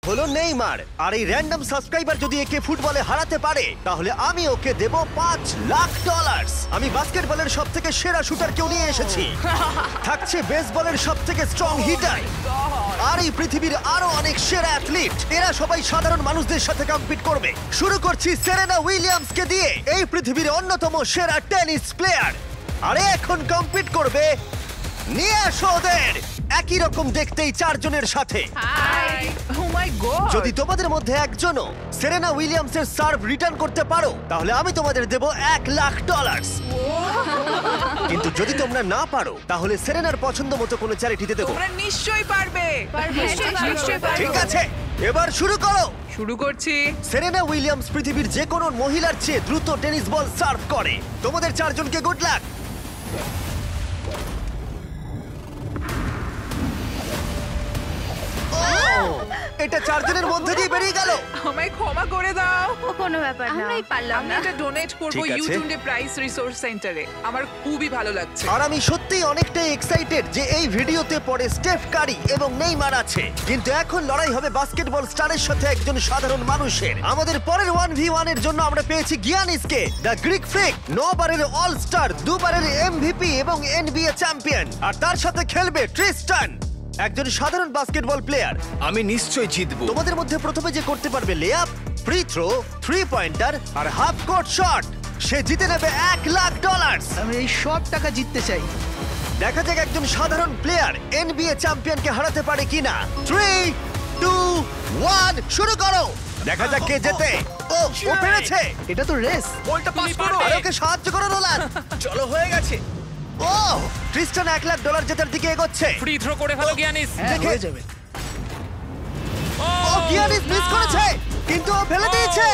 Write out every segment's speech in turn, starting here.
হলো নেইমার। আর এই random subscriber যদি একে ফুটবলে হারাতে পারে তাহলে আমি ওকে দেব $5,00,000। আমি বাস্কেটবলের সবথেকে সেরা শুটারকেও নিয়ে এসেছি, থাকছে বেসবলের সবথেকে স্ট্রং হিটার, আর এই পৃথিবীর আরো অনেক সেরা অ্যাথলিট। এরা সবাই সাধারণ মানুষদের সাথে কম্পিট করবে। শুরু করছি সেরেনা উইলিয়ামসকে দিয়ে, এই পৃথিবীর অন্যতম সেরা টেনিস প্লেয়ার। আরে এখন কম্পিট করবে, নিয়ে আসো ওদের। একই রকম দেখতেই চারজনের সাথে। হাই ও মাই গড যদি তোমাদের মধ্যে একজনও সেরেনা উইলিয়ামসের সার্ভ রিটার্ন করতে পারো তাহলে আমি তোমাদের দেব $1,00,000। কিন্তু যদি তোমরা না পারো তাহলে সেরেনার পছন্দ মতো কোনো চ্যারিটিতে দেবো। তোমরা নিশ্চয়ই পারবে নিশ্চয়ই ঠিক পারবে। আছে, এবার শুরু করো। শুরু করছি। সেরেনা উইলিয়ামস পৃথিবীর যে কোনো মহিলার চেয়ে দ্রুত টেনিস বল সার্ভ করে। তোমাদের চারজনকে গুড লাক। এটা চারজনের মধ্যে দিয়ে বেরিয়ে গেল। আমায় ক্ষমা করে দাও। কোনো ব্যাপার না, আমরাই পারলাম আমি না। এটা ডোনেট করব ঠিক আছে। ইউটিউবে প্রাইস রিসোর্স সেন্টারে। আমার খুবই ভালো লাগছে। আর আমি সত্যিই অনেকটাই এক্সাইটেড যে এই ভিডিওতে পরে স্টেফ কারি এবং নেইমার আছে, কিন্তু এখন লড়াই হবে বাস্কেটবল স্টারের সাথে একজন সাধারণ মানুষের। আমাদের পরের 1v1 এর জন্য আমরা পেয়েছি গিয়ানিসকে, দ্য গ্রিক ফ্রিক, 9 বারের অল স্টার, 2 বারের এমভিপি এবং এনবিএ চ্যাম্পিয়ন। আর তার সাথে খেলবে ট্রিস্টান, একজন সাধারণ বাস্কেটবল প্লেয়ার। আমি নিশ্চয়ই জিতবো। তোমাদের মধ্যে প্রথমে যে করতে পারবে লেআপ, ফ্রি থ্রো, 3 পয়েন্টার আর হাফ কোর্ট শট, সে জিতে নেবে $1,00,000। আমি এই সব টাকা জিততে চাই। দেখা যাক একজন সাধারণ প্লেয়ার এনবিএ চ্যাম্পিয়নকে হারাতে পারে কিনা। 3, 2, 1 শুরু করো। দেখা যাক কে জেতে। ও পেরেছে। এটা তো রেস। বলটা পাস করো। আর ওকে সাহায্য করো নোলান। চলো, হয়ে গেছে। ও ক্রিস্টান $1,00,000 জেতার দিকে এগোচ্ছে। ফ্রি থ্রো করে ফেলো গিয়ানিস। হ্যাঁ, দেখে- হয়ে যাবে। ও গিয়ানিস মিস করেছে, কিন্তু ও ফেলে দিয়েছে।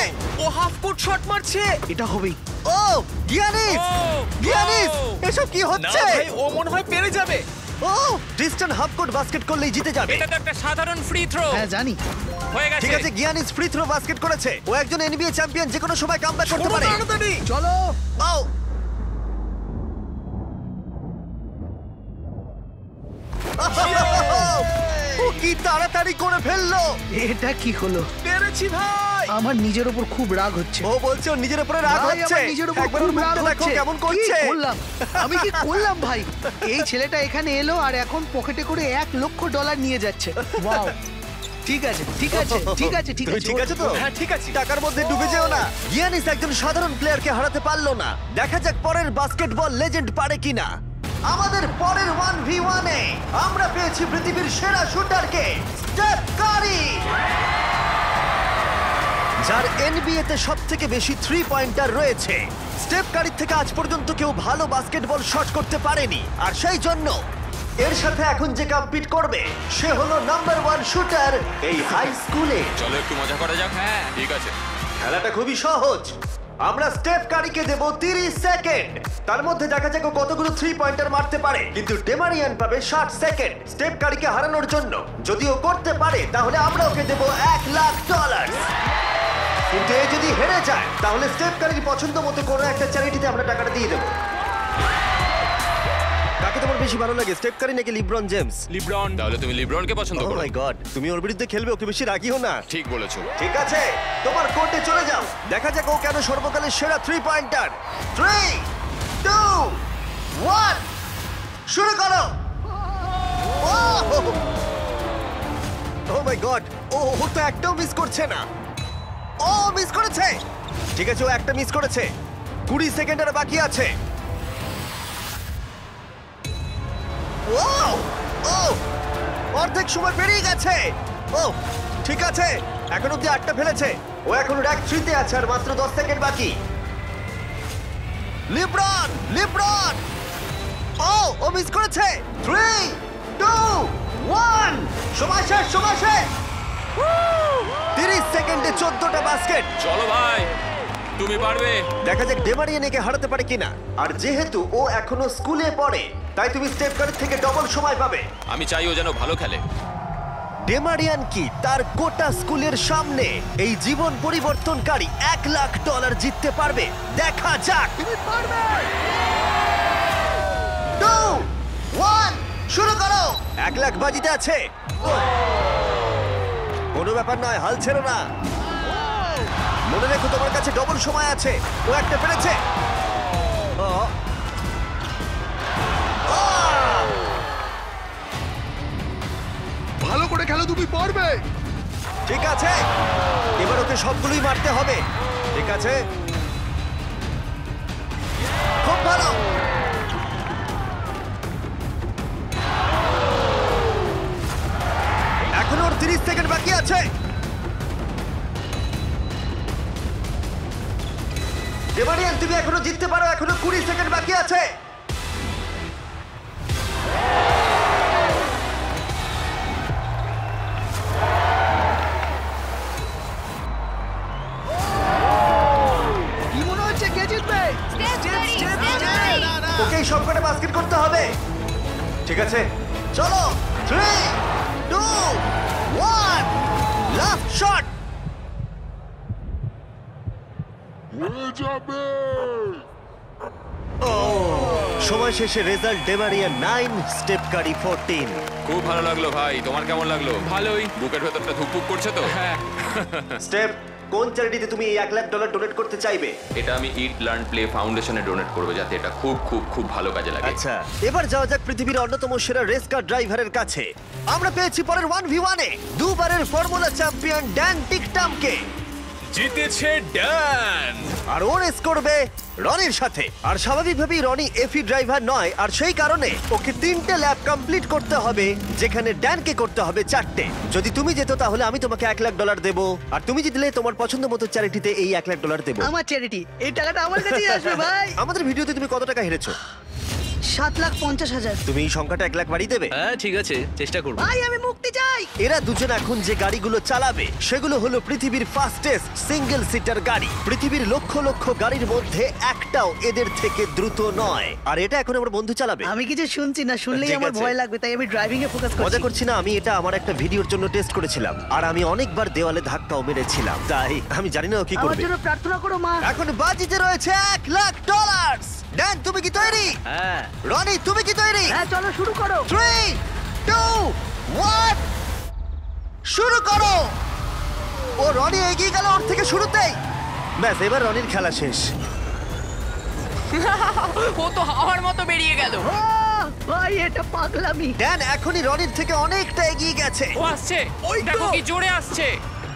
ও হাফ কোর্ট শট মারছে। এটা হবেই। ও গিয়ানিস, গিয়ানিস এসব কি না হচ্ছে? ভাই, ও মনে হয় পেরে যাবে। ও ক্রিস্টান হাফ কোর্ট বাস্কেট করলেই জিতে যাবে। এটা তো একটা সাধারণ ফ্রি থ্রো। হ্যাঁ জানি। হয়ে গেছে। ঠিক আছে, গিয়ানিস ফ্রি থ্রো বাস্কেট করেছে। ও একজন এনবিএ চ্যাম্পিয়ন, যে কোনো সময় কামব্যাক করতে পারে। তাড়াতাড়ি। চলো। ও ও কি তাড়াতাড়ি করে ফেললো। এটা কি হলো? পেরেছি ভাই। আমার নিজের উপর খুব রাগ হচ্ছে। ও বলছে ওর নিজের উপরে রাগ ভাই, হচ্ছে। আমার নিজের উপর একবার খুব ওর রাগ মুখটা দেখো হচ্ছে। কেমন কি করছে। করলাম? আমি কি করলাম ভাই? এই ছেলেটা এখানে এলো আর এখন পকেটে করে $1,00,000 নিয়ে যাচ্ছে। ওয়াও। ঠিক আছে, ঠিক আছে, ঠিক আছে, ঠিক তুমি আছে। ঠিক আছে তো? হ্যাঁ, ঠিক আছে। টাকার মধ্যে ডুবে যেও না। গিয়ানিস একজন সাধারণ প্লেয়ারকে হারাতে পারলো না। দেখা যাক পরের বাস্কেটবল লেজেন্ড পারে কিনা। আমাদের পরের 1v1 এ আমরা পেয়েছি পৃথিবীর সেরা শুটারকে, স্টেফ কারি, যার এনবিএ তে সবথেকে বেশি 3 পয়েন্টার রয়েছে। স্টেফ কারির থেকে আজ পর্যন্ত কেউ ভালো বাস্কেটবল শট করতে পারেনি, আর সেই জন্য এর সাথে এখন যে কম্পিট করবে সে হলো নাম্বার 1 শুটার এই হাই স্কুলে। চলো একটু মজা করা যাক। হ্যাঁ ঠিক আছে। খেলাটা খুবই সহজ। আমরা স্টেফ কারিকে দেব 30 সেকেন্ড। তার মধ্যে দেখা যাক ও কতগুলো 3 পয়েন্টার মারতে পারে। কিন্তু ডেমারিয়ান পাবে 60 সেকেন্ড স্টেফ কারিকে হারানোর জন্য। যদি ও করতে পারে তাহলে আমরা ওকে দেব $1,00,000। কিন্তু এ যদি হেরে যায় তাহলে স্টেফ কারির পছন্দ মতো কোনো একটা চ্যারিটিতে আমরা টাকাটা দিয়ে দেবো। কাকে তোমার বেশি ভালো লাগে, স্টেফ কারি নাকি লিব্রন জেমস? লিব্রন। তাহলে তুমি লিব্রনকে পছন্দ ও করো? মাই গড, তুমি ওর বিরুদ্ধে খেলবে, ওকে বেশি রাগিও না। ঠিক বলেছো। ঠিক আছে, তোমার কোর্টে চলে যাও। দেখা যাক ও কেন সর্বকালের সেরা 3 পয়েন্টার। 3, 2, 1 শুরু করো। ও মাই গড, ও তো একটাও মিস করছে না। ও মিস করেছে। ঠিক আছে, ও একটা মিস করেছে। 20 সেকেন্ড আর বাকি আছে। ও ও অর্ধেক সময় পেরিয়ে গেছে। ও ঠিক আছে, এখন অব্দি 8টা ফেলেছে। ও এখন র্যাক 3 তে আছে আর মাত্র 10 সেকেন্ড বাকি। লিব্রন, লিব্রন, ও মিস করেছে। 3, 2, 1 সময় শেষ, সময় শেষ। 30 সেকেন্ডে 14টা বাস্কেট। চলো ভাই, তুমি পারবে। দেখা যাক ডেমারিয়ান একে হারাতে পারে কিনা। আর যেহেতু ও এখনো স্কুলে পড়ে তাই তুমি স্টেপ কারের থেকে ডবল সময় পাবে। আমি চাই ও যেন ভালো খেলে। ডেমারিয়ান কি তার গোটা স্কুলের সামনে এই জীবন পরিবর্তনকারী $1,00,000 জিততে পারবে? দেখা যাক। তুমি পারবে। 2, 1 শুরু করো। $1,00,000 বাজিতে আছে। ও কোনো ব্যাপার নয়, হাল ছেড়ো না। মনে রেখো তোমার কাছে ডবল সময় আছে। ও একটা পেরেছে। ও। আহ! ভালো করে খেলো, তুমি পারবে। ঠিক আছে, এবার ওকে সবগুলোই মারতে হবে। ঠিক আছে, খুব ভালো। এখনো ওর 30 সেকেন্ড বাকি আছে। ডেমারিয়ান, তুমি এখনো জিততে পারো, এখনো 20 সেকেন্ড বাকি আছে। কি মনে হচ্ছে কে জিতবে? ওকেই সবকটা বাস্কেট করতে হবে। ঠিক আছে, চলো। 3, 2, 1, লাস্ট শট। সময় শেষে রেজাল্ট ডেমারিয়ান 9, স্টেপ কারি 14। খুব ভালো লাগলো ভাই, তোমার কেমন লাগলো? ভালোই। বুকের ভেতরটা ধুকপুক করছে তো? হ্যাঁ। স্টেপ, কোন চ্যারিটিতে তুমি এই $1 লাখ ডোনেট করতে চাইবে? এটা আমি ইট লার্ন প্লে ফাউন্ডেশনে ডোনেট করবো, যাতে এটা খুব খুব খুব ভালো কাজে লাগে। আচ্ছা, এবার যাওয়া যাক পৃথিবীর অন্যতম সেরা রেস কার ড্রাইভারের কাছে। আমরা পেয়েছি পরের 1v1 এ দুবারের ফর্মুলা চ্যাম্পিয়ন ড্যান টিকটামকে। জিতেছে ড্যান। আর ও রেস করবে রনির সাথে। আর স্বাভাবিকভাবেই রনি এফি ড্রাইভার নয়, আর সেই কারণে ওকে 3টে ল্যাপ কমপ্লিট করতে হবে, যেখানে ড্যানকে করতে হবে 4টে। যদি তুমি যেত তাহলে আমি তোমাকে $1 লাখ দেবো, আর তুমি জিতলে তোমার পছন্দ মতো চ্যারিটিতে এই $1 লাখ দেবো। আমার চ্যারিটি, এই টাকাটা আমার কাছেই আসবে ভাই। আমাদের ভিডিওতে তুমি কত টাকা হেরেছো? 7,50,000। তুমি এই সংখ্যাটা $1 লাখ বাড়িয়ে দেবে? হ্যাঁ ঠিক আছে, চেষ্টা করব। ভাই আমি মুক্তি চাই। এরা দুজন এখন যে গাড়িগুলো চালাবে সেগুলো হলো পৃথিবীর ফাস্টেস্ট সিঙ্গেল সিটার গাড়ি। পৃথিবীর লক্ষ লক্ষ গাড়ির মধ্যে একটাও এদের থেকে দ্রুত নয়। আর এটা এখন আমার বন্ধু চালাবে। আমি কিছু শুনছি না, শুনলেই ঠিক আমার আছে। ভয় লাগবে, তাই আমি ড্রাইভিং এ ফোকাস মজা করছি। করছি না, আমি এটা আমার একটা ভিডিওর জন্য টেস্ট করেছিলাম, আর আমি অনেকবার দেওয়ালে ধাক্কাও মেরেছিলাম, তাই আমি জানি না ও কি আমার করবে। জন্য প্রার্থনা করো মা। এখন বাজিতে রয়েছে $1 লাখ। ড্যান, তুমি কি তৈরি? হ্যাঁ। রনি, তুমি কি তৈরি? হ্যাঁ চলো শুরু করো। 3, 2, 1, শুরু করো। ও রনি এগিয়ে গেল ওর থেকে শুরুতেই। ব্যাস, এবার রনির খেলা শেষ। ও তো হাওয়ার মতো বেরিয়ে গেল। আহ, ভাই এটা পাগলামি। ড্যান এখনই রনির থেকে অনেকটা এগিয়ে গেছে। ও আসছে, ওই তো। দেখো কি জোরে আসছে।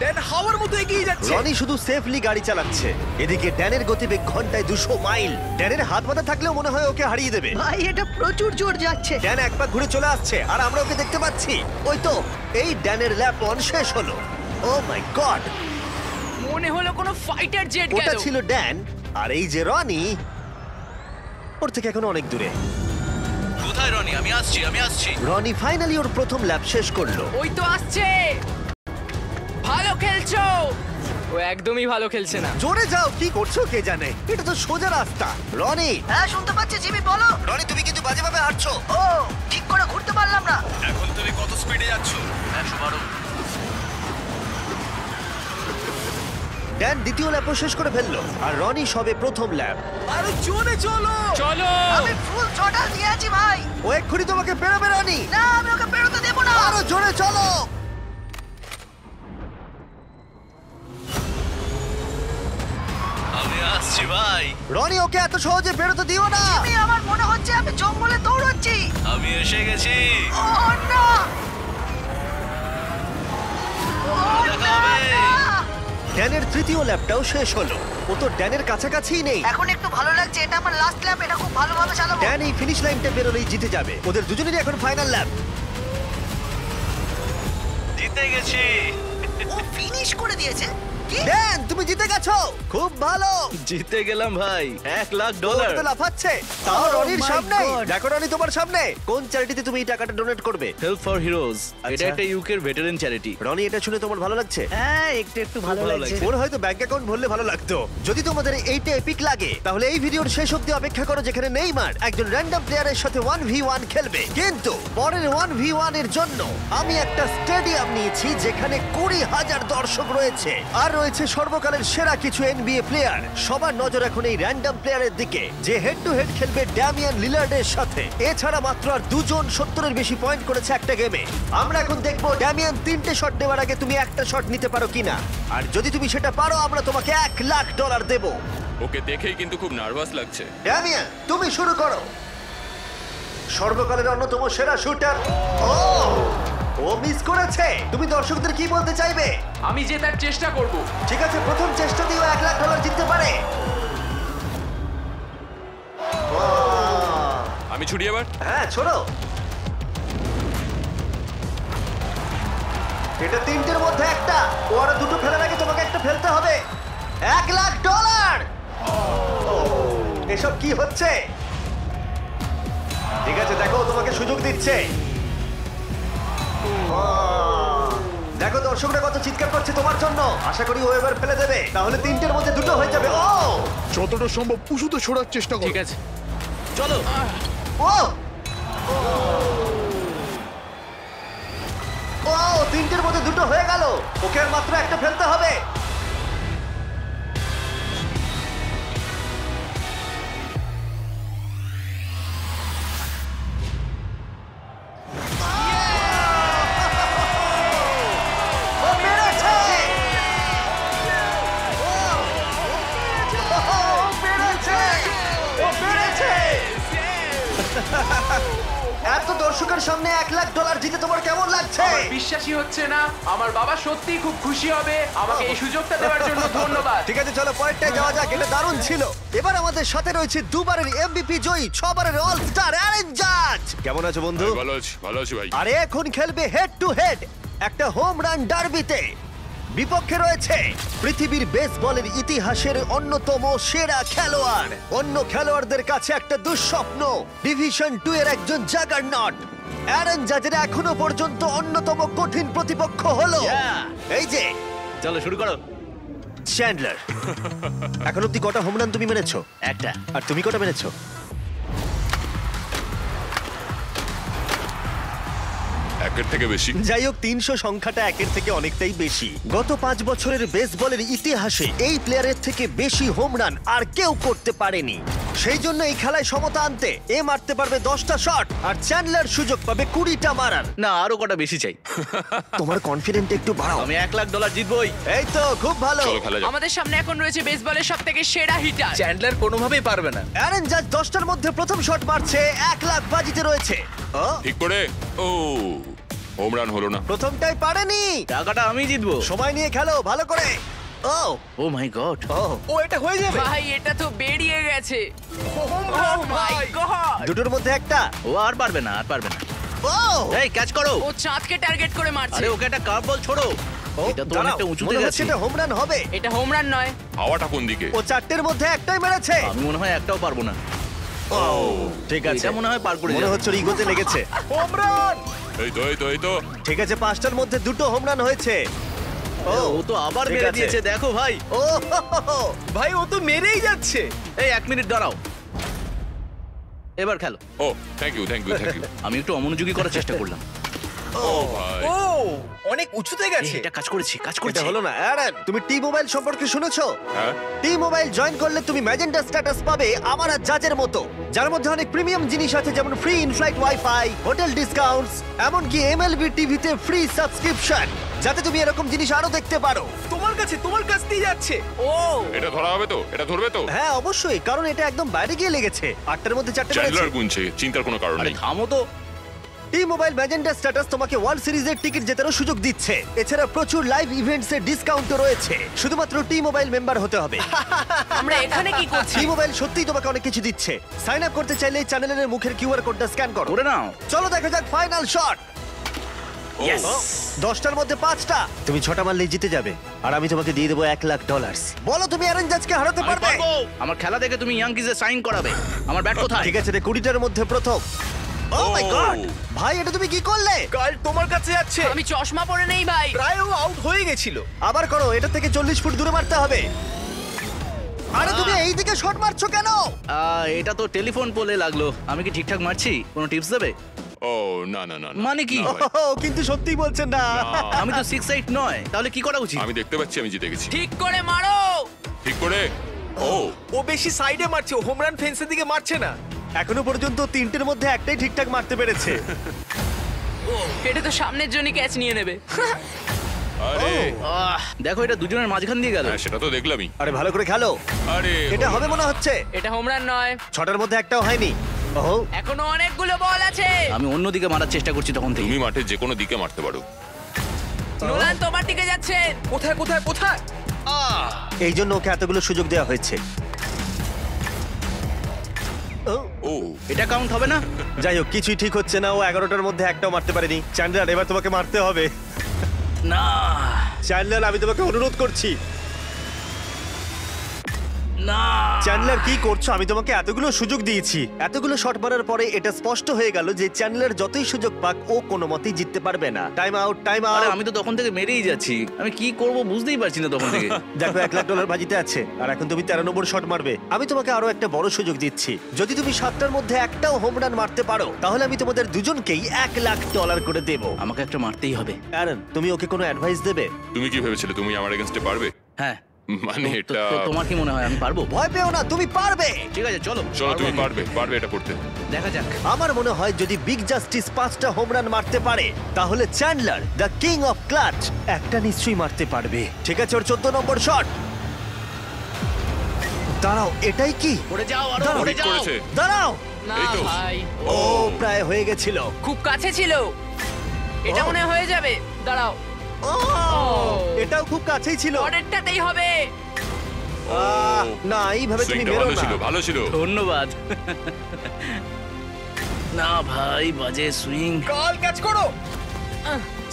ড্যান হাওয়ার মতো এগিয়ে যাচ্ছে। রনি শুধু সেফলি গাড়ি চালাচ্ছে, এদিকে ড্যানের গতিবেগ ঘন্টায় 200 মাইল। ড্যানের হাত পাতা থাকলেও মনে হয় ওকে হারিয়ে দেবে। ভাই এটা প্রচুর জোর যাচ্ছে। ড্যান এক পা ঘুরে চলে আসছে, আর আমরা ওকে দেখতে পাচ্ছি। ওই তো, এই ড্যানের ল্যাপ 1 শেষ হলো। ও মাই গড, মনে হলো কোনো ফাইটার জেট ওটা গেল। ছিল ড্যান, আর এই যে রনি ওর থেকে এখনো অনেক দূরে। কোথায় রনি? আমি আসছি। রনি ফাইনালি ওর প্রথম ল্যাপ শেষ করলো। ওই তো আসছে। ভালো খেলছো। ও একদমই ভালো খেলছে না। জোরে যাও, কি করছো কে জানে, এটা তো সোজা রাস্তা। রনি, হ্যাঁ শুনতে পাচ্ছি জিমি, বলো। রনি তুমি কিন্তু বাজেভাবে হাঁটছো। ও ঠিক করে ঘুরতে পারলাম না। এখন তুমি কত স্পিডে যাচ্ছ? 112। ড্যান দ্বিতীয় ল্যাপও শেষ করে ফেললো, আর রনি সবে প্রথম ল্যাপ। আরো জোরে চলো। চলো। আমি ফুল থ্রটল দিয়ে আছি ভাই। ও এক্ষুনি তোমাকে পেরোবে রনি। না আমি ওকে বেরোতে দেবো না। আরো জোরে চলো। আমি আসছি ভাই। রনি ওকে এত সহজে বেরোতে দিও না। আমি আমার মনে হচ্ছে আমি জঙ্গলে দৌড়চ্ছি। আমি এসে গেছি। ও না। ও দেখা না, হবে। না। ড্যানের তৃতীয় ল্যাপটাও শেষ হলো। ও তো ড্যানের কাছাকাছিই নেই। এখন একটু ভালো লাগছে, এটা আমার লাস্ট ল্যাপ, এটা খুব ভালোভাবে চালাবো। ড্যান এই ফিনিশ লাইনটা বেরোলেই জিতে যাবে। ওদের দুজনেরই এখন ফাইনাল ল্যাপ। জিতে গেছি। ও ফিনিশ করে দিয়েছে। কি? ড্যান তুমি জিতে গেছো, খুব ভালো। জিতে গেলাম ভাই, $1 লাখ। ও তো লাফাচ্ছে, তাও Oh রনির my সামনে। God! দেখো রনি তোমার সামনে। কোন চ্যারিটিতে তুমি এই টাকাটা ডোনেট করবে? Help for heroes. আচ্ছা। এটা একটা ইউকের ভেটারেন চ্যারিটি। রনি, এটা শুনে তোমার ভালো লাগছে? হ্যাঁ একটু একটু ভালো ভালো লাগছে। লাগছে। ওর হয়তো ব্যাংক অ্যাকাউন্ট ভরলে ভালো লাগতো। যদি তোমাদের এইটা এপিক লাগে তাহলে এই ভিডিওর শেষ অবধি অপেক্ষা করো, যেখানে নেইমার একজন র্যান্ডম প্লেয়ারের সাথে 1v1 খেলবে। কিন্তু পরের 1v1 এর জন্য আমি একটা স্টেডিয়াম নিয়েছি, যেখানে 20,000 দর্শক দর্শক রয়েছে, আর রয়েছে সর্বকালের সেরা কিছু NBA প্লেয়ার। সবার নজর এখন এই র্যান্ডম প্লেয়ারের দিকে, যে হেড টু হেড খেলবে ড্যামিয়ান লিলার্ডের সাথে। এছাড়া মাত্র আর দুজন 70-এর বেশি পয়েন্ট করেছে একটা গেমে। আমরা এখন দেখবো ড্যামিয়ান 3টে শট নেওয়ার আগে তুমি একটা শট নিতে পারো কিনা, আর যদি তুমি সেটা পারো আমরা তোমাকে $1,00,000 দেবো। ওকে দেখেই কিন্তু খুব নার্ভাস লাগছে। ড্যামিয়ান, তুমি শুরু করো। সর্বকালের অন্যতম সেরা শুটার। ও মিস করেছে। তুমি দর্শকদের কি বলতে চাইবে? আমি জেতার চেষ্টা করব। ঠিক আছে, প্রথম চেষ্টা দিয়েও $1,00,000 জিততে পারে। আমি ছুটি এবার। হ্যাঁ, ছোড়ো। এটা 3টের মধ্যে একটা। ও আরো দুটো ফেলার আগে তোমাকে একটা ফেলতে হবে। $1,00,000। এসব কি হচ্ছে? ঠিক আছে, দেখো তোমাকে সুযোগ দিচ্ছে। দেখো দর্শকরা কত চিৎকার করছে তোমার জন্য। আশা করি ও এবার ফেলে দেবে, তাহলে 3টের মধ্যে দুটো হয়ে যাবে। যতটা সম্ভব উঁচুতে ছোড়ার চেষ্টা করো। ঠিক আছে, চলো। ও 3টের মধ্যে দুটো হয়ে গেল। ওকে আর মাত্র একটা ফেলতে হবে। ও পেরেছে! ও পেরেছে! ও পেরেছে! এত দর্শকের সামনে $1,00,000 জিতে তোমার কেমন লাগছে? বিশ্বাসই হচ্ছে না। আমার বাবা সত্যিই খুব খুশি হবে। আমাকে এই সুযোগটা দেওয়ার জন্য ধন্যবাদ। ঠিক আছে, চলো পরেরটায় যাওয়া যাক। এটা দারুণ ছিল। এবার আমাদের সাথে রয়েছে দুবারের MVP জয়ী, 6 বারের অল স্টার অ্যারন জাজ। কেমন আছো বন্ধু? ভালো আছি, ভালো আছি ভাই। আরে এখন খেলবে হেড টু হেড একটা হোম রান ডার্বিতে। বিপক্ষে রয়েছে পৃথিবীর বেসবলের ইতিহাসের অন্যতম সেরা খেলোয়াড়। অন্য খেলোয়াড়দের কাছে একটা দুঃস্বপ্ন, ডিভিশন 2 এর একজন জাগারনট। অ্যারন জাজের এখনো পর্যন্ত অন্যতম কঠিন প্রতিপক্ষ হলো এই যে, চলো শুরু করো। চ্যান্ডলার। এখন অব্দি কটা হোম রান তুমি মেরেছো? একটা। আর তুমি কটা মেরেছো? একের থেকে বেশি। যাই হোক, 300 সংখ্যাটা একের থেকে অনেকটাই বেশি। গত 5 বছরের বেসবলের ইতিহাসে এই প্লেয়ারের থেকে বেশি হোম রান আর কেউ করতে পারেনি। সেই জন্য এই খেলায় সমতা আনতে এ মারতে পারবে 10টা শট, আর চ্যান্ডলার সুযোগ পাবে 20টা মারার। না, আরো কটা বেশি চাই। তোমার কনফিডেন্ট একটু বাড়াও। আমি $1,00,000 জিতবই। এই তো, খুব ভালো। চলো খেলা যাক। আমাদের সামনে এখন রয়েছে বেসবলের সবথেকে সেরা হিটার। চ্যান্ডলার কোনোভাবেই পারবে না। অ্যারন জাজ 10টার মধ্যে প্রথম শট মারছে। $1,00,000 বাজিতে রয়েছে। ঠিক করে। ও হোম রান হলো না। প্রথমটাই পারেনি। টাকাটা আমি জিতবো। সময় নিয়ে খেলো ভালো করে। ও মাই গড। ও এটা হয়ে যাবে। ভাই, এটা তো বেরিয়ে গেছে। Oh my God! দুটোর মধ্যে একটা। ও আর পারবে না, আর পারবে না। ও এই ক্যাচ করো। ও চাঁদকে টার্গেট করে মারছে। আরে ওকে একটা কার্ভ বল ছোড়ো। এটা তো অনেকটা উঁচুতে গেছে। এটা হোম রান হবে। এটা হোম রান নয়। হাওয়াটা কোন দিকে? ও 4টের মধ্যে একটাই মেরেছে। আমি মনে হয় একটাও পারবো না। ঠিক আছে, এটা মনে হয় পার করে মনে যাবে। হচ্ছে ওর ইগোতে লেগেছে। Home run. এই তো, এই তো, এই তো। ঠিক আছে, 5টার মধ্যে দুটো হোম রান হয়েছে। ও তো আবার ঠিক মেরে আছে। দিয়েছে, দেখো ভাই। ও ভাই ও তো মেরেই যাচ্ছে। এই 1 মিনিট দাঁড়াও, এবার খেলো। ও thank you, thank you, thank you. আমি একটু অমনোযোগী করার চেষ্টা করলাম। ও ভাই। অনেক উঁচুতে গেছে। এটা কাজ করেছি, কাজ এটা করেছি। হলো না। অ্যারন, তুমি টি মোবাইল সম্পর্কে শুনেছো? হ্যাঁ। টি মোবাইল জয়েন করলে তুমি ম্যাজেন্টা স্ট্যাটাস পাবে আমার আর জাজের মতো, যার মধ্যে অনেক প্রিমিয়াম জিনিস আছে, যেমন free inflight wifi, hotel discounts, এমনকি এমএলবি টিভিতে ফ্রি সাবস্ক্রিপশন, যাতে তুমি এরকম জিনিস আরো দেখতে পারো। তোমার কাছ দিয়ে যাচ্ছে। ও এটা ধরা হবে তো? এটা ধরবে তো? হ্যাঁ অবশ্যই, কারণ এটা একদম বাইরে গিয়ে লেগেছে। 8টার মধ্যে 4টে মেরেছে। চ্যান্ডলার গুনছে, চিন্তার কোনো কারণ আরে নেই। থামো তো। টি মোবাইল ম্যাজেন্টা স্ট্যাটাস তোমাকে ওয়ার্ল্ড সিরিজের টিকিট জেতারও সুযোগ দিচ্ছে। এছাড়া প্রচুর লাইভ ইভেন্টস এর ডিসকাউন্টও রয়েছে। শুধুমাত্র টি মোবাইল মেম্বার হতে হবে। আমরা এখানে কি করছি? টি মোবাইল সত্যিই তোমাকে অনেক কিছু দিচ্ছে। সাইন আপ করতে চাইলে চ্যানেলের মুখের কিউআর কোডটা স্ক্যান করো। করে নাও। চলো দেখা যাক ফাইনাল শট। Yes! 10টার মধ্যে 5টা। তুমি 6টা মারলেই জিতে যাবে, আর আমি তোমাকে দিয়ে দেবো $1,00,000। বলো তুমি অ্যারন জাজকে হারাতে আমি পারবে? পারবো। আমার খেলা দেখে তুমি ইয়াংকিজে সাইন করাবে। আমার ব্যাট কোথায়? ঠিক আছে রে, 20টার মধ্যে প্রথম। ও মাই গড, ভাই এটা তুমি কি করলে? কাল তোমার কাছে যাচ্ছে। আমি চশমা পরে নেই ভাই। প্রায় ও আউট হয়ে গেছিল। আবার করো, এটা থেকে 40 ফুট দূরে মারতে হবে। আরে তুমি এই দিকে শট মারছো কেন? এটা তো টেলিফোন পোলে লাগলো। আমি কি ঠিকঠাক মারছি? কোনো টিপস দেবে? ও ও না না না না। মানে কি? না ভাই, ও, কিন্তু সত্যিই বলছেন না। আমি তো 6-8 নয়, তাহলে কি করা উচিত? আমি দেখতে পাচ্ছি আমি জিতে গেছি। ঠিক করে মারো। ঠিক করে। ও ও বেশি সাইডে মারছে, ও হোম রান ফেন্সের দিকে মারছে না। এখনো পর্যন্ত তিনটের মধ্যে একটাই ঠিকঠাক মারতে পেরেছে। এটা তো সামনের জন্য ক্যাচ নিয়ে নেবে। আরে দেখো এটা দুজনের মাঝখান দিয়ে গেল। হ্যাঁ সেটা তো দেখলামই। আরে ভালো করে খেলো, আরে এটা হবে মনে হচ্ছে। এটা হোম রান নয়, ছটার মধ্যে একটাও হয়নি। ওহো, এখনো অনেকগুলো বল আছে। আমি অন্যদিকে মারার চেষ্টা করছি তখন থেকে। তুমি মাঠে যে কোনো দিকে মারতে পারো। নোলান তোমার দিকে যাচ্ছে। কোথায় কোথায় কোথায়? এই জন্য ওকে এতগুলো সুযোগ দেওয়া হয়েছে। ও, ও এটা কাউন্ট হবে না? যাই হোক, কিছুই ঠিক হচ্ছে না। ও 11টার মধ্যে একটাও মারতে পারেনি। চ্যান্ডলার, এবার তোমাকে মারতে হবে। না চ্যান্ডলার, আমি তোমাকে অনুরোধ করছি। না চ্যান্ডলার, কি করছো? আমি তোমাকে এতগুলো সুযোগ দিয়েছি। এতগুলো শট মারার পরে এটা স্পষ্ট হয়ে গেল যে চ্যান্ডলার যতই সুযোগ পাক ও কোনো মতেই জিততে পারবে না। টাইম আউট, টাইম আরে আউট। আমি তো তখন থেকে মেরেই যাচ্ছি, আমি কি করব বুঝতেই পারছি না তখন থেকে। দেখো, $1,00,000 বাজিতে আছে আর এখন তুমি 13 নম্বর শট মারবে। আমি তোমাকে আরো একটা বড় সুযোগ দিচ্ছি। যদি তুমি 7টার মধ্যে একটাও হোম রান মারতে পারো তাহলে আমি তোমাদের দুজনকেই $1,00,000 করে দেবো। আমাকে একটা মারতেই হবে। অ্যারন, তুমি ওকে কোনো অ্যাডভাইস দেবে? তুমি কি ভেবেছিলে তুমি আমার এগেইনস্টে পারবে? হ্যাঁ মানে তো- এটা তো তোমার কি মনে হয় আমি পারবো? ভয় পেও না, তুমি পারবে। ঠিক আছে চলো চলো তুমি পারবো আমি। পারবে এটা করতে। দেখা যাক। আমার মনে হয় যদি বিগ জাস্টিস 5টা হোম রান মারতে পারে তাহলে Chandler, the king of clutch, একটা নিশ্চয়ই মারতে পারবে। ঠিক আছে, ওর 14 নম্বর শট। দাঁড়াও, এটাই কি? পড়ে যাও আরো দাঁড়াও, পড়ে ঠিক যাও। করেছে। দাঁড়াও। না এই তো। ভাই, ও প্রায় হয়ে গেছিল। খুব কাছে ছিল। এটা মনে হয়ে যাবে। দাঁড়াও, ও, এটাও খুব কাছেই ছিল। পরেরটাতেই হবে। না, এইভাবে তুমি সুইংটা বেরো ভালো না। ছিল ভালো ছিল। ধন্যবাদ। না ভাই, বাজে সুইং। কাল ক্যাচ করো।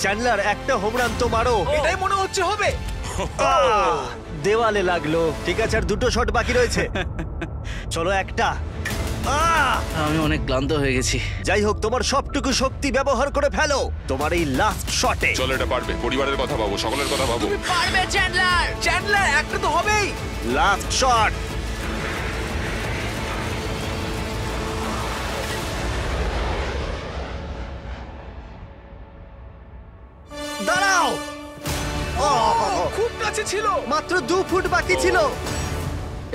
চ্যান্ডলার, একটা হোম রান তো মারো। এটাই মনে হচ্ছে হবে। দেওয়ালে লাগলো। ঠিক আছে, আর দুটো শট বাকি রয়েছে। চলো একটা। আমি অনেক ক্লান্ত হয়ে গেছি। যাই হোক, তোমার সবটুকু শক্তি ব্যবহার করে ফেলো তোমার এই লাস্ট শটে। চলো এটা পারবে। পরিবারের কথা ভাবো, সকলের কথা ভাবো। পারবে চ্যান্ডলার। চ্যান্ডলার, একটা তো হবেই। Last shot. দাঁড়াও। খুব কাছে ছিল। মাত্র 2 ফুট বাকি ছিল।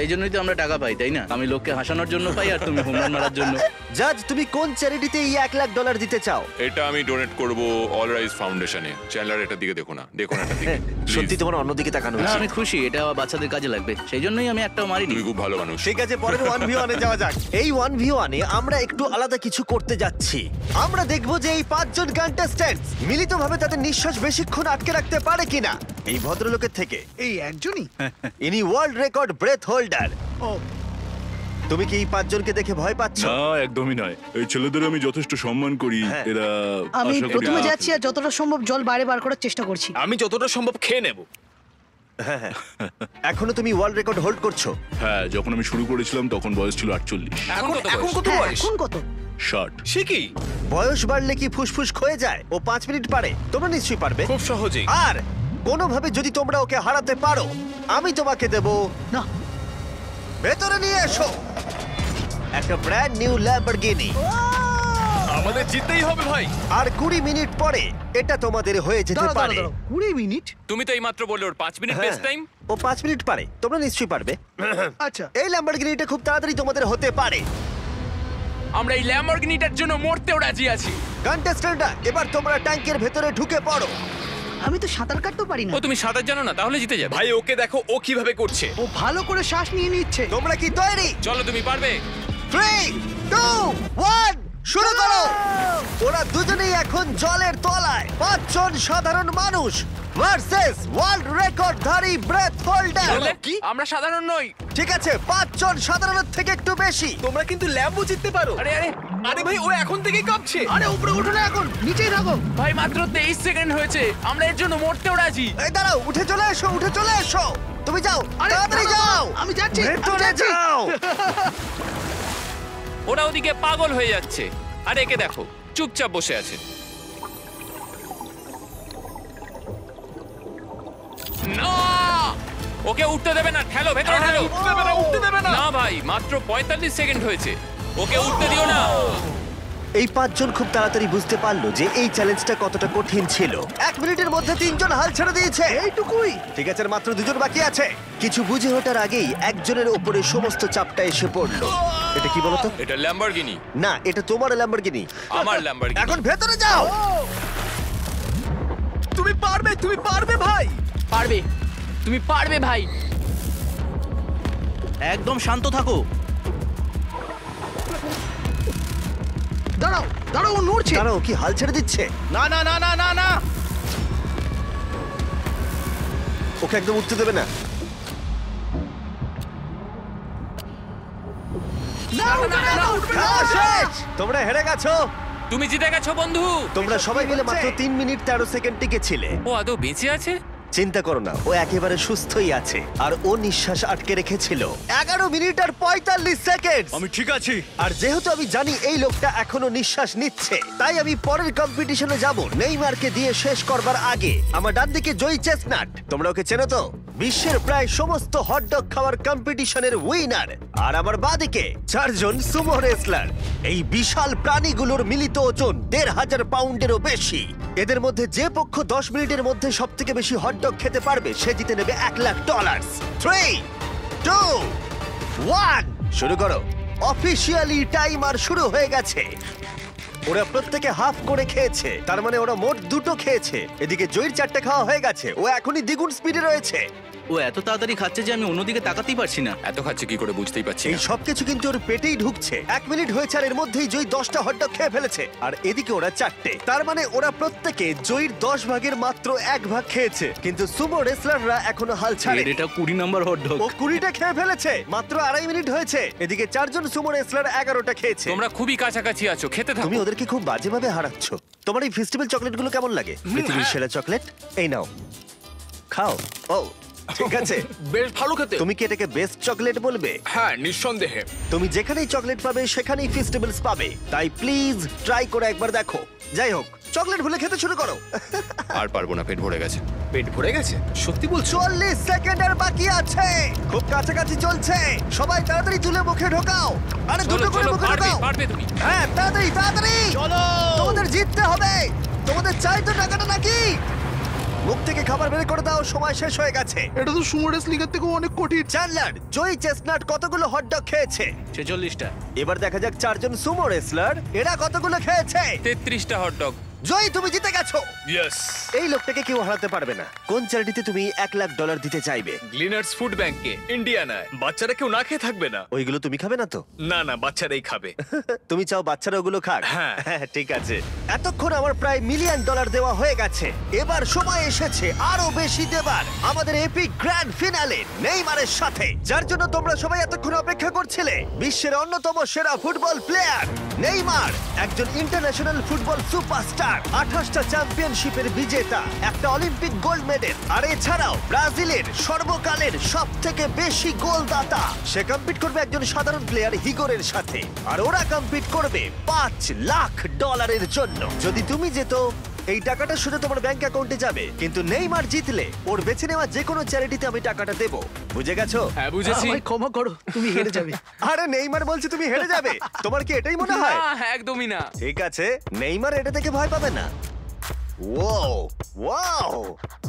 এই জন্যই তো আমরা টাকা পাই, তাই না? আমি লোককে হাসানোর জন্য পাই আর তুমি হোম রান মারার জন্য। জাজ, তুমি কোন চ্যারিটিতে এই $1,00,000 দিতে চাও? এটা আমি ডোনেট করব অল রাইজ ফাউন্ডেশনে। চ্যান্ডলার এটার দিকে দেখো না, দেখো না এটার দিকে। সত্যি Please, তোমার অন্যদিকে তাকানো না উচিত। আমি খুশি, এটা বাচ্চাদের কাজে লাগবে, সেই জন্যই আমি একটাও মারিনি। তুমি খুব ভালো মানুষ। ঠিক আছে, পরের 1v1 এ যাওয়া যাক। এই 1v1 এ আমরা একটু আলাদা কিছু করতে যাচ্ছি। আমরা দেখব যে এই 5 জন কন্টেস্ট্যান্টস মিলিতভাবে তাদের নিঃশ্বাস বেশিক্ষণ আটকে রাখতে পারে কিনা। এই ভদ্রলোকের থেকে এই একজনই? ইনি ওয়ার্ল্ড রেকর্ড ব্রেথ হোল্ডার। ও, তুমি কি এই 5 জনকে দেখে ভয় পাচ্ছ? না একদমই নয়, এই ছেলেদের আমি যথেষ্ট সম্মান করি। হ্যাঁ। এরা আমি আশা করি প্রথমে যাচ্ছি আর যতটা সম্ভব জল বাইরে বার করার চেষ্টা করছি। আমি যতটা সম্ভব খেয়ে নেব। এখনো তুমি ওয়ার্ল্ড রেকর্ড হোল্ড করছো? হ্যাঁ, যখন আমি শুরু করেছিলাম তখন বয়স ছিল 48। এখন এখন কত হ্যাঁ, বয়স? এখন কত? 60। সে কি? বয়স বাড়লে কি ফুসফুস ক্ষয়ে যায়? ও 5 মিনিট পারে, তোমরা নিশ্চয়ই পারবে। খুব সহজেই। আর কোনোভাবে যদি তোমরা ওকে হারাতে পারো আমি তোমাকে দেব। না, ভেতরে নিয়ে এসো একটা ব্র্যান্ড নিউ ল্যাম্বরগিনি। আমাদের জিততেই হবে ভাই। আর 20 মিনিট পরে এটা তোমাদের হয়ে যেতে দাঁড়াও, পারে। দাঁড়াও, 20 মিনিট? তুমি তো এইমাত্র বললে ওর 5 মিনিট হ্যাঁ, বেস্ট টাইম। ও 5 মিনিট পারে, তোমরা নিশ্চয়ই পারবে। আচ্ছা, এই ল্যাম্বরগিনিটা খুব তাড়াতাড়ি তোমাদের হতে পারে। আমরা এই ল্যাম্বরগিনিটার জন্য মরতেও রাজি আছি। কন্টেস্ট্যান্টরা, এবার তোমরা ট্যাঙ্কের ভেতরে ঢুকে পড়ো। আমি তো সাঁতার কাটতেও পারি না। ও তুমি সাঁতার জানো না, তাহলে জিতে যাবে। ভাই ওকে দেখো ও কিভাবে করছে। ও ভালো করে শ্বাস নিয়ে নিচ্ছে। তোমরা কি তৈরি? চলো তুমি পারবে। 3, 2, 1 শুরু করো। ওরা দুজনেই এখন জলের তলায়। 5 জন সাধারণ মানুষ ভার্সেস ওয়ার্ল্ড রেকর্ডধারী ব্রেথ হোল্ডার। কি? আমরা সাধারণ নই। ঠিক আছে, 5 জন সাধারণের থেকে একটু বেশি। তোমরা কিন্তু ল্যাম্বও জিততে পারো। আরে আরে আরে ভাই ও এখন থেকেই কাঁপছে। আরে উপরে উঠো না, এখন নিচেই থাকো। ভাই, মাত্র 23 সেকেন্ড হয়েছে, আমরা এর জন্য মরতেও রাজি। এই দাঁড়াও, উঠে চলে এসো, উঠে চলে এসো। তুমি যাও, আরে, তাড়াতাড়ি দাঁড়াও, যাও। আমি যাচ্ছি, আমি ভেতরে যাচ্ছি। যাও। ওরা ওদিকে পাগল হয়ে যাচ্ছে। আর একে দেখো চুপচাপ বসে আছে। না, ওকে উঠতে দেবে না, ঠেলো ভেতরে ঠেলো। উঠতে দেবে না, উঠতে দেবে না। না ভাই, মাত্র 45 সেকেন্ড হয়েছে, ওকে উঠতে দিও না। দাঁড়াও, ওকে উঠতে দিও না। ও এই পাঁচজন খুব তাড়াতাড়ি বুঝতে পারলো যে এই চ্যালেঞ্জটা কতটা কঠিন ছিল। 1 মিনিটের মধ্যে 3 জন হাল ছেড়ে দিয়েছে। এইটুকুই। ঠিক আছে, আর মাত্র 2 জন বাকি আছে। কিছু বুঝে ওঠার আগেই একজনের উপরে সমস্ত চাপটা এসে পড়লো। এটা কি বলতো? এটা ল্যাম্বরগিনি। না, এটা তোমার ল্যাম্বরগিনি। আমার ল্যাম্বরগিনি। এখন ভেতরে যাও। তুমি পারবে ভাই। পারবে, তুমি পারবে ভাই। একদম শান্ত থাকো। দাঁড়াও দাঁড়াও, ও নড়ছে। দাঁড়াও, কি হাল ছেড়ে দিচ্ছে? না না না না না না। ওকে একদম উঠতে দেবে না। খেলা শেষ। তোমরা হেরে গেছো। তুমি জিতে গেছো বন্ধু। তোমরা সবাই মিলে মাত্র 3 মিনিট 13 সেকেন্ড টিকেছিলে। ও আদৌ বেঁচে আছে? চিন্তা করো না, ও একেবারে সুস্থই আছে। আর ও নিঃশ্বাস আটকে রেখেছিল 11 মিনিট আর 45 সেকেন্ড। আমি ঠিক আছি। আর যেহেতু আমি জানি এই লোকটা এখনো নিঃশ্বাস নিচ্ছে, তাই আমি পরের কম্পিটিশনে যাব নেইমারকে দিয়ে শেষ করবার আগে। আমার ডান দিকে জয়ী চেস্টনাট, তোমরা ওকে চেনো তো? বিশ্বের প্রায় সমস্ত হটডগ খাওয়ার কম্পিটিশনের উইনার। আর আমার বাঁদিকে 4 জন সুমো রেসলার। এই বিশাল প্রাণীগুলোর মিলিত ওজন 1,500 পাউন্ডেরও বেশি। এদের মধ্যে যে পক্ষ 10 মিনিটের মধ্যে সব থেকে বেশি হটডগ খেতে পারবে সে জিতে নেবে $1,00,000। 3, 2, 1, শুরু করো। অফিসিয়ালি টাইমার শুরু হয়ে গেছে। ওরা প্রত্যেকে হাফ করে খেয়েছে, তার মানে ওরা মোট 2টো খেয়েছে। এদিকে জয়ীর 4টে খাওয়া হয়ে গেছে, ও এখনই দ্বিগুণ স্পিডে রয়েছে। ও এত তাড়াতাড়ি খাচ্ছে যে আমি অন্যদিকে তাকাতেই পারছি না। এত খাচ্ছে কি করে বুঝতেই পারছি এই না। সবকিছু কিন্তু ওর পেটেই ঢুকছে। 1 মিনিট হয়েছে আর এর মধ্যেই জয়ী 10টা হটডগ খেয়ে ফেলেছে, আর এদিকে ওরা 4টে। তার মানে ওরা প্রত্যেকে জয়ীর 10 ভাগের মাত্র 1 ভাগ খেয়েছে। কিন্তু সুমো রেসলাররা এখনো হাল ছাড়ে। এটা 20 নম্বর হটডগ। ও 20টা খেয়ে ফেলেছে, মাত্র 2.5 মিনিট হয়েছে। এদিকে 4 জন সুমো রেসলার 11টা খেয়েছে। তোমরা খুবই কাছাকাছি আছো, খেতে থাকো। তুমি ওদেরকে খুব বাজেভাবে হারাচ্ছ। তোমার এই ফেস্টিভ্যাল চকলেটগুলো কেমন লাগে? পৃথিবীর সেরা চকলেট। এই নাও, খাও। ও ঠিক আছে। বেশ ভালো খেতে। তুমি কি এটাকে বেস্ট চকলেট বলবে? হ্যাঁ, নিঃসন্দেহে। তুমি যেখানেই চকলেট পাবে সেখানেই ফেস্টিভ্যালস পাবে, তাই প্লিজ ট্রাই করে একবার দেখো। যাই হোক, চকলেট ভুলে খেতে শুরু করো। আর পারবো না, পেট ভরে গেছে। পেট ভরে গেছে? সত্যি বলছো? 40 সেকেন্ডের বাকি আছে, খুব কাছাকাছি চলছে। সবাই তাড়াতাড়ি তুলে মুখে ঢোকাও। আরে চলো, দুটো করে চলো, মুখে পারবে, ঢোকাও। পারবে তুমি। হ্যাঁ, তাড়াতাড়ি তাড়াতাড়ি চলো। তোমাদের জিততে হবে। তোমাদের চাই তো টাকাটা নাকি? মুখ থেকে খাবার বের করে দাও, সময় শেষ হয়ে গেছে। এটা তো সুমো রেসলিং এর থেকেও অনেক কঠিন। চ্যান্ডলার, জয়ী চেস্টনাট কতগুলো হটডগ খেয়েছে? 46টা। এবার দেখা যাক 4 জন সুমো রেসলার এরা কতগুলো খেয়েছে। 33টা হটডগ। জয়ী, তুমি জিতে গেছো। ইয়েস। এই লোকটাকে কেউ হারাতে পারবে না। কোন চ্যারিটিতে তুমি $1,00,000 দিতে চাইবে? গ্লিনার্স ফুড ব্যাংকে, ইন্ডিয়ানায়। বাচ্চারা কেউ না খেয়ে থাকবে না। ওইগুলো তুমি খাবে না তো? না না, বাচ্চারাই খাবে। তুমি চাও বাচ্চারা ওগুলো খাক? হ্যাঁ। ঠিক আছে। এতক্ষণ আমার প্রায় $1 মিলিয়ন দেওয়া হয়ে গেছে। এবার সময় এসেছে আরো বেশি দেবার, আমাদের এপিক গ্র্যান্ড ফিনালে নেইমারের সাথে, যার জন্য তোমরা সবাই এতক্ষণ অপেক্ষা করছিলে। বিশ্বের অন্যতম সেরা ফুটবল প্লেয়ার নেইমার, একজন ইন্টারন্যাশনাল ফুটবল সুপারস্টার, 28টা চ্যাম্পিয়নশিপের বিজেতা, একটা অলিম্পিক গোল্ড মেডেল, আর এছাড়াও ব্রাজিলের সর্বকালের সবথেকে বেশি গোলদাতা। সে কম্পিট করবে একজন সাধারণ প্লেয়ার হিগোরের সাথে, আর ওরা কম্পিট করবে $5,00,000 জন্য। যদি তুমি যেত, এই টাকাটা শুধু তোমার ব্যাংক অ্যাকাউন্টে যাবে, কিন্তু নেইমার জিতলে ওর বেছে নেওয়া যে কোনো চ্যারিটিতে আমি টাকাটা দেব। বুঝে গেছো? হ্যাঁ, বুঝেছি। আমায় ক্ষমা করো, তুমি হেরে যাবে। আরে নেইমার বলছে তুমি হেরে যাবে, তোমার কি এটাই মনে হয়? না, একদমই না। ঠিক আছে, নেইমার এটা থেকে ভয় পাবে না। ওয়াও ওয়াও,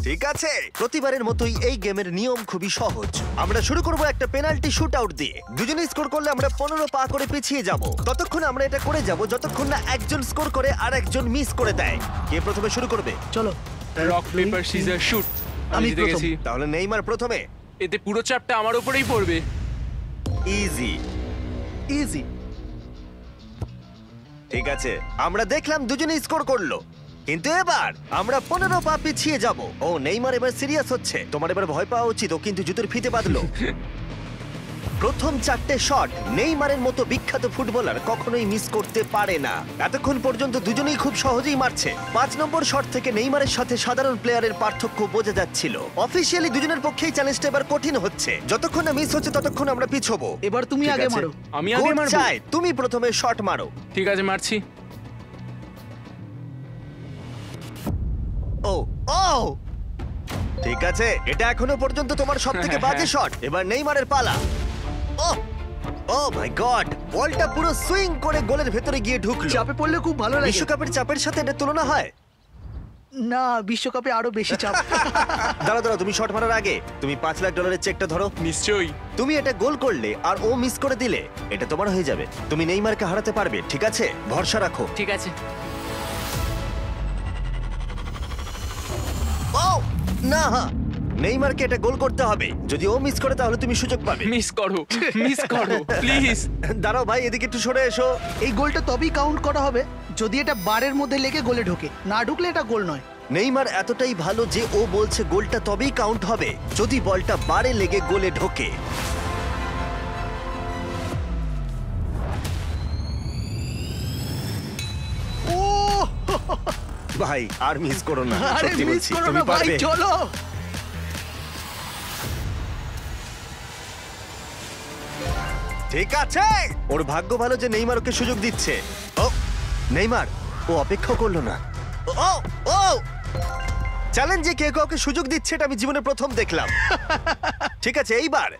ঠিক আছে। প্রতিবারের মতোই এই গেমের নিয়ম খুবই সহজ। আমরা শুরু করব একটা পেনাল্টি শুট আউট দিয়ে। দুজনে স্কোর করলে আমরা 15 পা করে পিছিয়ে যাব। ততক্ষণ আমরা এটা করে যাব যতক্ষণ না একজন স্কোর করে আর একজন মিস করে দেয়। কে প্রথমে শুরু করবে? চলো। Rock paper scissor shoot. আমি আমি জিতে প্রথম। গেছি। তাহলে নেইমার প্রথমে। এতে পুরো চাপটা আমার উপরেই পড়বে। ইজি। ইজি। ঠিক আছে, আমরা দেখলাম দুজনে স্কোর করলো, কিন্তু এবার আমরা 15 পা পিছিয়ে যাব। ও নেইমার এবার সিরিয়াস হচ্ছে। তোমার এবার ভয় পাওয়া উচিত, ও কিন্তু জুতোর ফিতে বাঁধলো। প্রথম 4টে শট নেইমারের মতো বিখ্যাত ফুটবলার কখনোই মিস করতে পারে না। এতক্ষণ পর্যন্ত দুজনেই খুব সহজেই মারছে। 5 নম্বর শট থেকে নেইমারের সাথে সাধারণ প্লেয়ারের পার্থক্য বোঝা যাচ্ছিল। অফিসিয়ালি দুজনের পক্ষেই চ্যালেঞ্জটা এবার কঠিন হচ্ছে। যতক্ষণ না মিস হচ্ছে ততক্ষণ আমরা পিছবো। এবার তুমি ঠিক আগে আছে? মারো। আমি আগে কোচ মারবো? চায় তুমি প্রথমে শট মারো। ঠিক আছে, মারছি। ও ও, ঠিক আছে, এটা এখনো পর্যন্ত তোমার সবথেকে বাজে শট। এবার নেইমারের পালা। ও ও ও মাই গড, বলটা পুরো সুইং করে গোলের ভেতরে গিয়ে ঢুকলো। চাপে পড়লে খুব ভালো লাগে। বিশ্বকাপের চাপের সাথে এটা তুলনা হয়? না, বিশ্বকাপে আরো বেশি চাপ। দাঁড়াও, তুমি শট মারার আগে তুমি $5 লাখ চেকটা ধরো। নিশ্চয়ই। তুমি এটা গোল করলে আর ও মিস করে দিলে এটা তোমার হয়ে যাবে। তুমি নেইমারকে হারাতে পারবে, ঠিক আছে? ভরসা রাখো। ঠিক আছে। ও না, নেইমারকে এটা গোল করতে হবে। যদি ও মিস করে তাহলে তুমি সুযোগ পাবে। মিস করো, মিস করো প্লিজ। দাঁড়াও ভাই, এদিকে একটু সরে এসো। এই গোলটা তবেই কাউন্ট করা হবে যদি এটা বারের মধ্যে লেগে গোলে ঢোকে। না ঢুকলে এটা গোল নয়। নেইমার এতটাই ভালো যে ও বলছে গোলটা তবেই কাউন্ট হবে যদি বলটা বারে লেগে গোলে ঢোকে। ও ভাই আর মিস করো না, আরে সত্যি মিস বলছি করো তুমি না ভাই, পারবে। চলো। ঠিক আছে, ওর ভাগ্য ভালো যে নেইমার ওকে সুযোগ দিচ্ছে। ও নেইমার, ও অপেক্ষা করলো না। ও ও চ্যালেঞ্জে কে কাউকে সুযোগ দিচ্ছে এটা আমি জীবনে প্রথম দেখলাম। ঠিক আছে, এইবার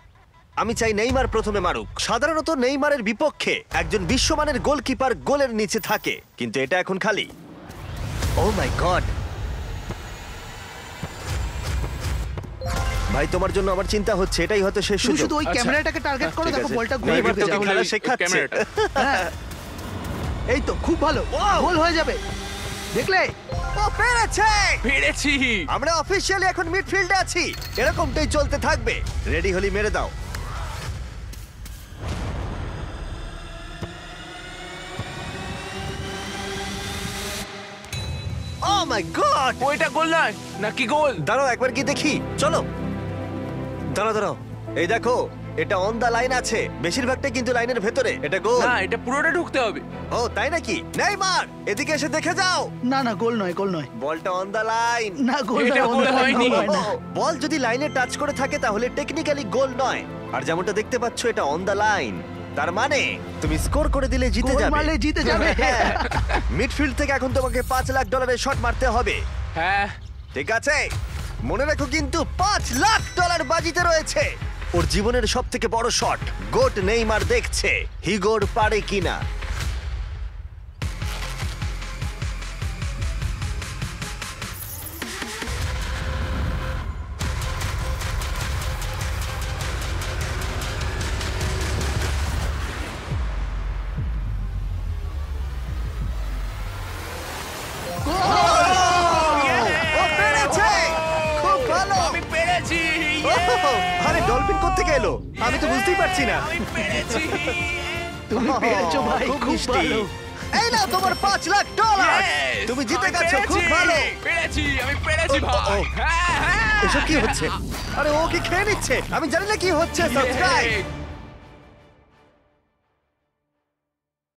আমি চাই নেইমার প্রথমে মারুক। সাধারণত নেইমারের বিপক্ষে একজন বিশ্বমানের গোলকিপার গোলের নিচে থাকে, কিন্তু এটা এখন খালি। ও মাই গড ভাই, তোমার জন্য আমার চিন্তা হচ্ছে। এটাই হয়তো শেষ তুমি সুযোগ। শুধু ওই ক্যামেরাটাকে টার্গেট করো, ঠিক দেখো আছে। বলটা গোলে নেইমার ঢুকে তোকে যাবে। খেলা শেখাচ্ছে। ক্যামেরাটা। হ্যাঁ। এই তো খুব ভালো, গোল হয়ে যাবে। দেখলে? ও পেরেছে! পেরেছি। আমরা অফিশিয়ালি এখন মিডফিল্ডে আছি। এরকমটাই চলতে থাকবে। রেডি হলি মেরে দাও। ও মাই গড! ওইটা গোল নয় নাকি গোল? দাঁড়াও একবার কি দেখি, চলো। দাঁড়াও, এই দেখো, এটা অন দা লাইন আছে। বেশিরভাগটা কিন্তু লাইনের ভেতরে। এটা গোল। না, এটা পুরোটা ঢুকতে হবে। ও তাই নাকি? নেইমার, এদিকে এসে দেখে যাও। না না, গোল নয়, গোল নয়। বলটা অন দা লাইন। না, গোল এটা নয়, গোল গোল হয়নি। হয় না। বল যদি লাইনে টাচ করে থাকে তাহলে টেকনিক্যালি গোল নয়। আর যেমনটা দেখতে পাচ্ছ এটা অন দা লাইন, তার মানে তুমি স্কোর করে দিলে জিতে গোল যাবে। মারলে জিতে যাবে। মিডফিল্ড থেকে এখন তোমাকে $5 লাখ শট মারতে হবে। হ্যাঁ। ঠিক আছে, মনে রাখো কিন্তু $5 লাখ বাজিতে রয়েছে। ওর জীবনের সবথেকে বড় শট গোট নেইমার দেখছে হিগোর পারে কিনা। ও পেরেছে! খুব ভালো! আমি পেরেছি। আরে ডলফিন কোত্থেকে এলো? আমি তো বুঝতেই পারছি না। আমি পেরেছি। তুমি পেরেছো ভাই, খুব খুব মিষ্টি। ভালো। এই নাও তোমার $5 লাখ। Yes! তুমি জিতে আমি গেছো, খুব পেরেছি। ভালো। পেরেছি, আমি পেরেছি ও, ও, ভাই। ও। হ্যাঁ, হ্যাঁ। এসব কি হচ্ছে? আরে ও কি খেয়ে নিচ্ছে? আমি জানি না কি হচ্ছে। সাবস্ক্রাইব।